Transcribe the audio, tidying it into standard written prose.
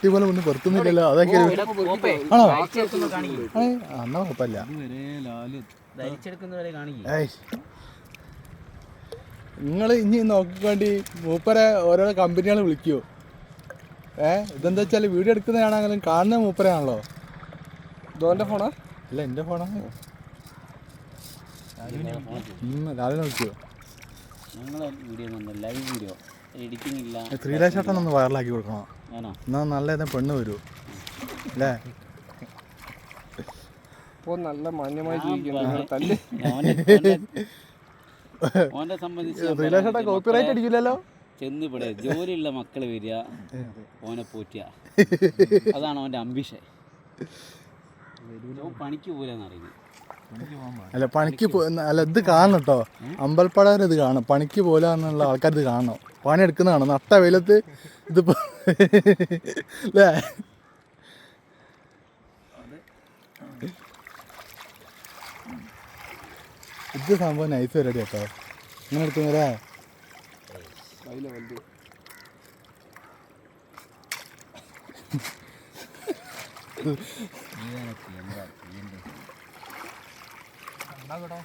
പോലെ ഒന്നും പുറത്തുനിന്നില്ലല്ലോ. അതൊക്കെ ആണോ? എന്നാ കുഴപ്പമില്ല. നിങ്ങൾ ഇനി നോക്കിക്കൊണ്ട് മൂപ്പരെ ഓരോ കമ്പനികൾ വിളിക്കുമോ? ഇതെന്താ വെച്ചാൽ വീഡിയോ എടുക്കുന്നതാണെങ്കിലും കാണുന്ന മൂപ്പരാണല്ലോ. ദോന്റെ ഫോണാ? അല്ല, എൻ്റെ ഫോണാണ്. രാവിലെ നോക്കിയോ? ലൈവ് വീഡിയോ എഡിറ്റിംഗ് ഇല്ല. 3 ലാഖ് ഷോട്ടൊന്ന് വൈറലാക്കി കൊടുക്കണം. എന്നാൽ നല്ല ഏതാ പെണ്ണ് വരൂ അല്ലേ? ഇപ്പോൾ നല്ല മാന്യമായി ജീവിക്കുന്നു. ഓനെ സംബന്ധിച്ച് 3 ലാഖ് ഷോട്ടാ കോപ്പിറൈറ്റ് അടിക്കില്ലല്ലോ. ചെന്നിവിടെ ജോലിയുള്ള മക്കള് വരിക, ഓനെ പോറ്റുക, അതാണ് ഓൻ്റെ അംബിഷൻ. പണിക്ക് പോലെന്നറിയുന്നത്. അല്ല, പണിക്ക് അല്ല, ഇത് കാണണം കേട്ടോ. അമ്പലപ്പടവരെ ഇത് കാണണം. പണിക്ക് പോലെന്നുള്ള ആൾക്കാർ ഇത് കാണണം. പണി എടുക്കുന്നതാണ് നട്ട വെയിലത്ത്. ഇതിപ്പോ അല്ലേ? ഇത് സംഭവം നൈസ് പരിപാടി കേട്ടോ. ഇങ്ങനെ എടുക്കുന്നവരാ. എന്താ